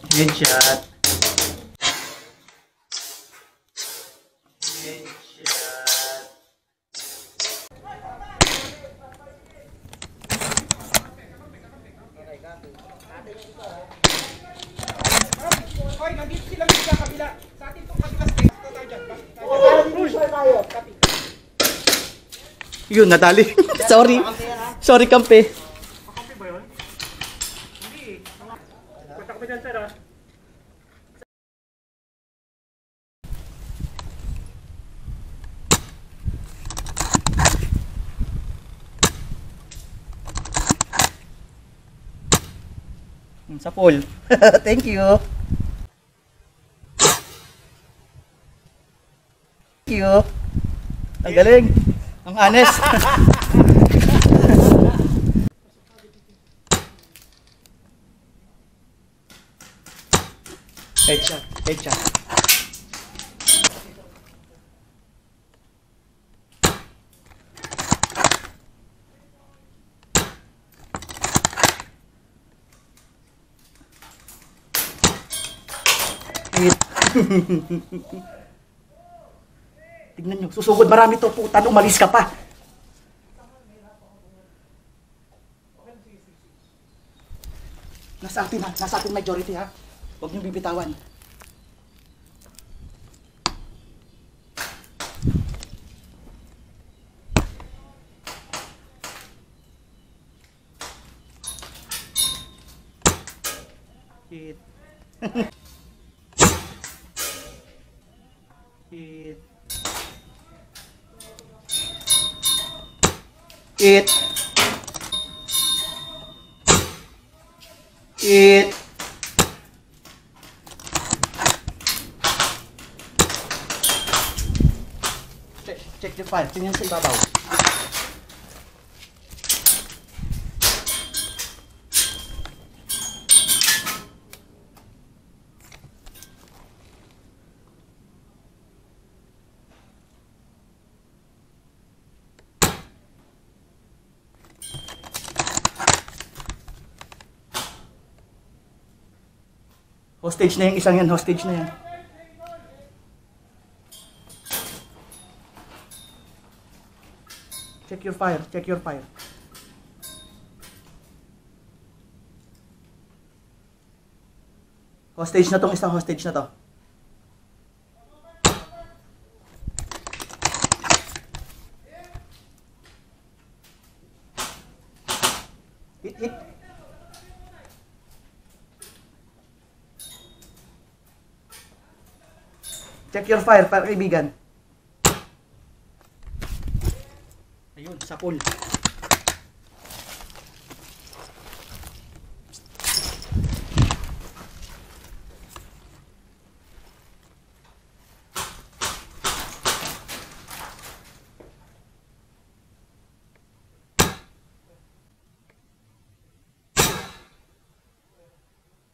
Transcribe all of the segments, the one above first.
Headshot. Hoy, nandito sila sa kabila. Sa atin itong kabila stage. Ito tayo dyan. Tayo. Yun, nadali. Sorry. Sorry, kampe. Kakampi ba yun? Hindi. Punta kami dyan, sir, ha? Sa pool. Thank you. Thank you. Ang galing. Ang honest. Headshot. Headshot. Tignan nyo, susugod marami to, puta, umalis ka pa. Nasa atin ha, nasa atin majority ha. Huwag nyo bibitawan. Hit. Hit. Hit. Hit. Check the file. Tingnan sa ibabaw. Hostage na yung isang yan, hostage na yan. Check your fire, check your fire. Hostage na tong isang hostage na to. Hit, hit. Check your fire, para kaibigan. Ayun, sa pool.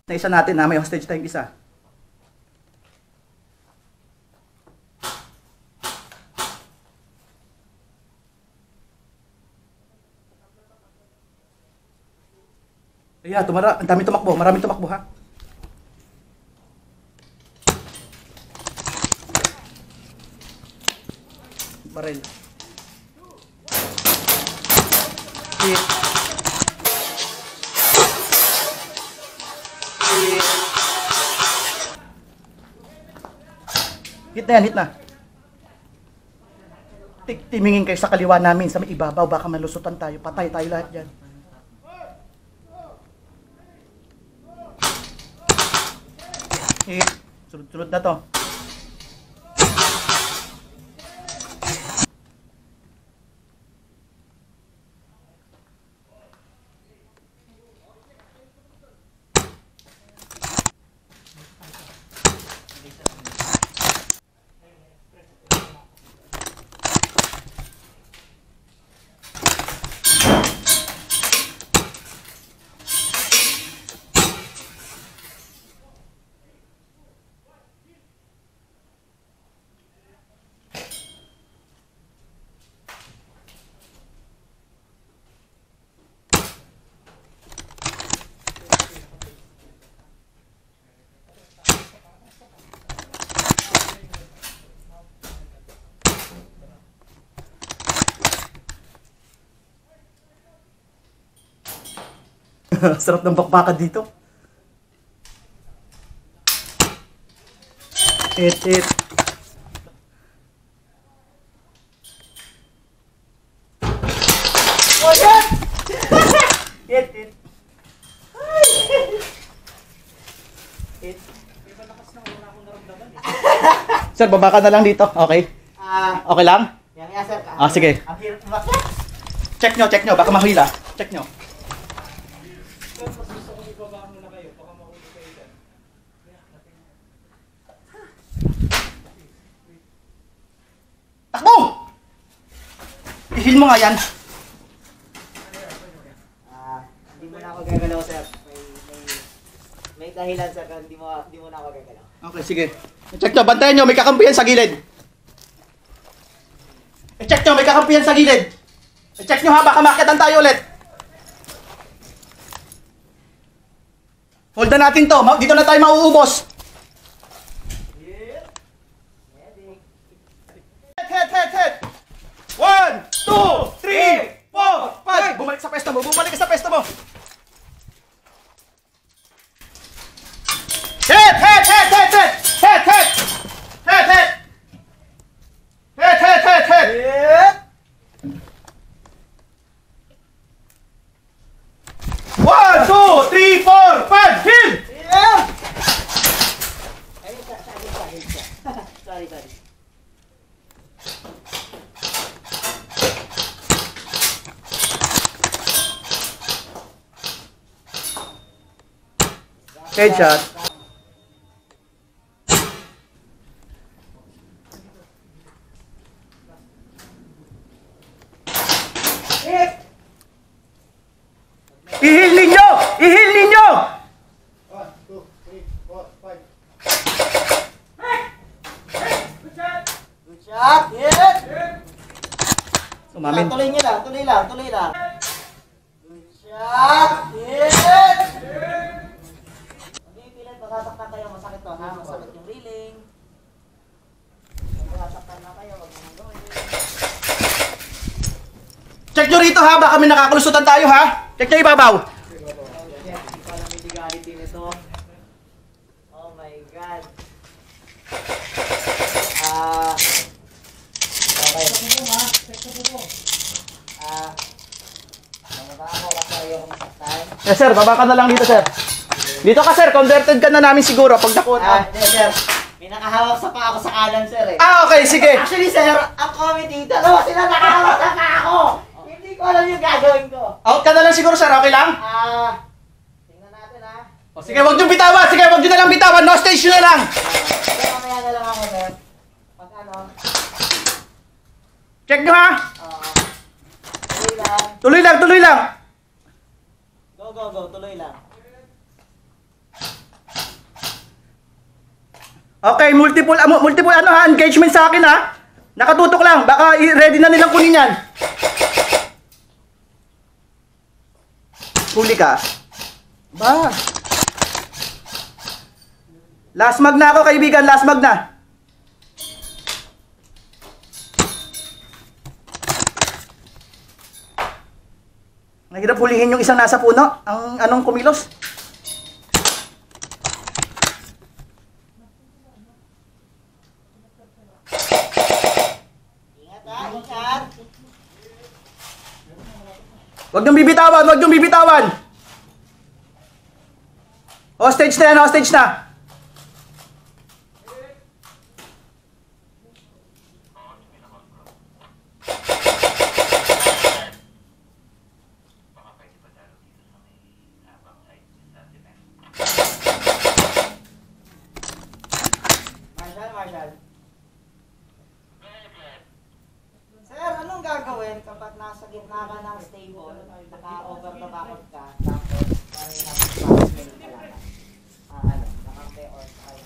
Na isa natin ha, may hostage tayong isa. Ayan, ang dami tumakbo, maraming tumakbo ha. Baril. Hit. Hit na yan, hit na. Timingin kayo sa kaliwa namin, sa may ibabaw, baka malusutan tayo, patay tayo lahat dyan. Hit. Sunod-sunod na to. Sarap ng bakbakan dito. It. Oh, yan! It. Sir, baba ka na lang dito. Okay. Okay lang? Yan, sir. Sige. Ang hirap umakyat. Check nyo. Baka mahila. Check nyo. Takbo! Ihil mo nga yan. Hindi mo na ako gagalaw, sir. May dahilan, sir, kung hindi mo na ako gagalaw. Okay, sige. I-check nyo. Bantayan nyo. May kakampihan sa gilid. I-check nyo. May kakampihan sa gilid. I-check nyo ha. Baka makitan tayo ulit. Hold na natin to. Dito na tayo mauubos. Head. 1, 2, 3, 4, 5. Bumalik sa pwesto mo. Head. One, two, three, four, five, hit! Ay, sorry. Headshot. Ihil ninyo! 1, 2, 3, 4, 5. Good shot. Hit! Umamin. Tuloy lang. Good shot. Hit! Pagpipilit, masasaktan kayo. Masakit to, ha? Masakit yung reeling. Masasaktan na kayo. Wag mo gawin. Check nyo rito ha, baka may nakakalusutan tayo ha. Check nyo ibabaw. Hindi pa lang yung legality nito. Oh my God. Okay. Bumaba ako, wala tayo kumasaktan. Yes sir, baba ka na lang dito sir. Dito ka sir, converted ka na namin siguro pag nakuha. Hindi, sir. May nakahawak sa paa ko sa kanan, sir, eh. Okay, sige. Actually, sir, ang comedy, dalawa sila nakahawak sa paa ko. Hindi ko alam yung gagawin ko. Out ka na lang siguro sir, okay lang? Tingnan natin, ha. O, sige, wag nyo bitawan. Sige, wag nyo na lang bitawan. No stage nyo na lang. Sige, mamaya na lang ako, sir. Pag ano, Check nyo ha. tuloy lang. Tuloy lang. Go, tuloy lang. Okay, multiple ano ha, engagement sa akin ha. Nakatutok lang, baka ready na nilang kunin yan. Huli ka. Ba. Last mag na ako kaibigan, last mag na. Nahirap hulihin yung isang nasa puno, ang anong kumilos. Ingat. Wag niyong bibitawan. Hostage na yan, hostage na. Marshal. Sir, anong gagawin kapag nasa gitna ka ng stable, naka-over the back ka, tapos parang nasa-spasmin ka lang? Nakampe or try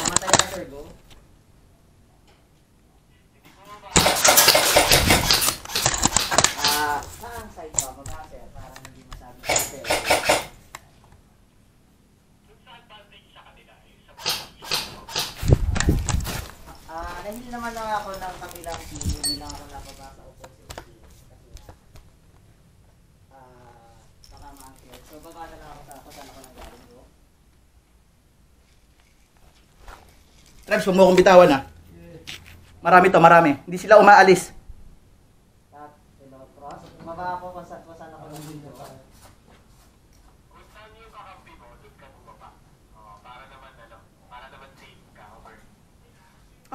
namatay na, sir, go. Saan side ba? Baba, sir, parang hindi masabi ko, sir. Nahil naman lang ako ng kabilang team, hindi lang Traps, huwag mo akong bitawan ha. Marami to, marami. Hindi sila umaalis. At, cross. Bumaba ako kung saan ako lang dito.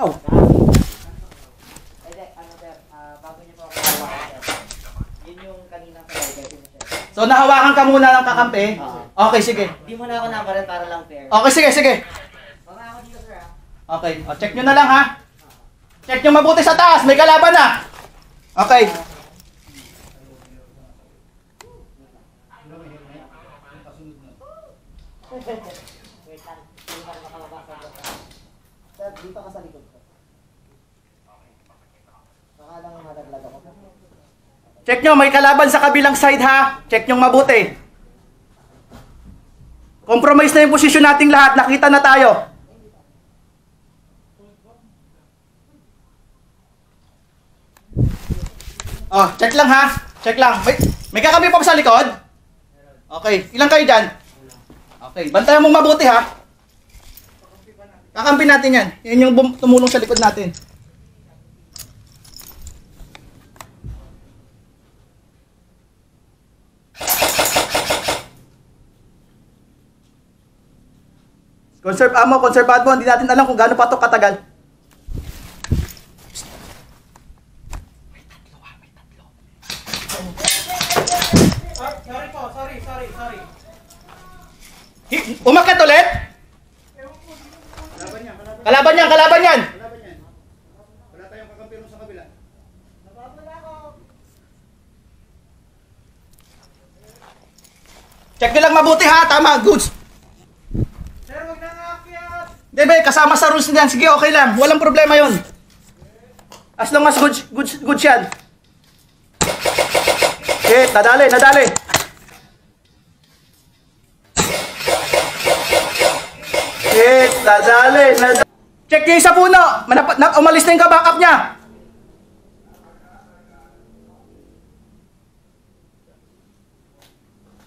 Oh, Pwede, sir, bago niyo po ako hawakan, sir. Yun yung kaninang pwede, sir. so nahawakan ka muna ng kakampi? Okay, sige. Hindi mo na ako nabaran para lang fair. Okay, sige, sige. Baka ako dito, sir, Okay, o, check nyo na lang ha. Check nyo mabuti sa taas, may kalaban na. Okay. Wait lang, hindi pa makababa sa baba. Sir, dito ka sa likod ko. Baka lang madaglag ako. Check nyo, may kalaban sa kabilang side ha. Check nyo mabuti. Compromise na yung posisyon nating lahat. Nakita na tayo. Oh, check lang ha. Check lang. May kakampi pa ba sa likod? Okay. Ilan kayo dyan? Okay. Bantayan mong mabuti ha. Kakampi natin yan. Yan yung tumulong sa likod natin. Conserve ammo, conserve ammo. Hindi natin alam kung gaano pa ito katagal. Sorry po, sorry. Umakyat ulit? Kalaban yan, kalaban yan. Wala tayong kakampirong sa kabila. Check nyo lang mabuti ha. Tama, goods. Sir, wag na aakyat. Hindi be, kasama sa rules niyan. Sige, okay lang. Walang problema yon. As long as goods yan. Okay, nadali, nadali. Okay, nadali, nadali. Check nyo yung sa puno. Umalis na yung kabackup niya.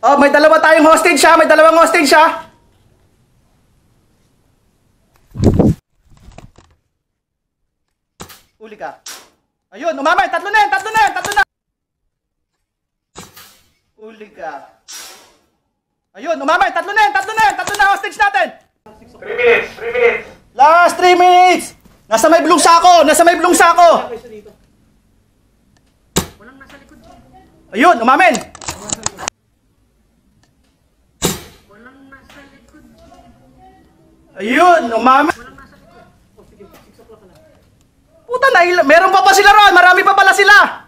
Oh, may dalawa tayong hostage siya. May dalawang hostage siya. Uli ka. Ayun, umamay. Tatlo na yan, tatlo na yan, tatlo na. Uli ka. Ayun, umamay. Tatlo na yan, tatlo na yan, tatlo na hostage natin. 3 minutes, 3 minutes. Last 3 minutes. Nasa may blue sako, nasa may blue sako. Ayun, umamin. Ayun, umamin. Puta na, meron pa sila ron. Marami pa pala sila.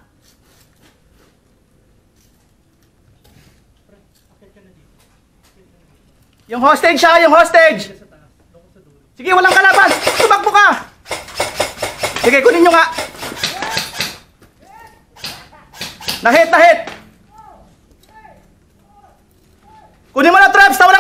Yung hostage siya, yung hostage. Sige, walang kalaban. Tumakbo ka. Sige, kunin nyo nga. Nahit, nahit. Kunin mo na, Traps. Tawa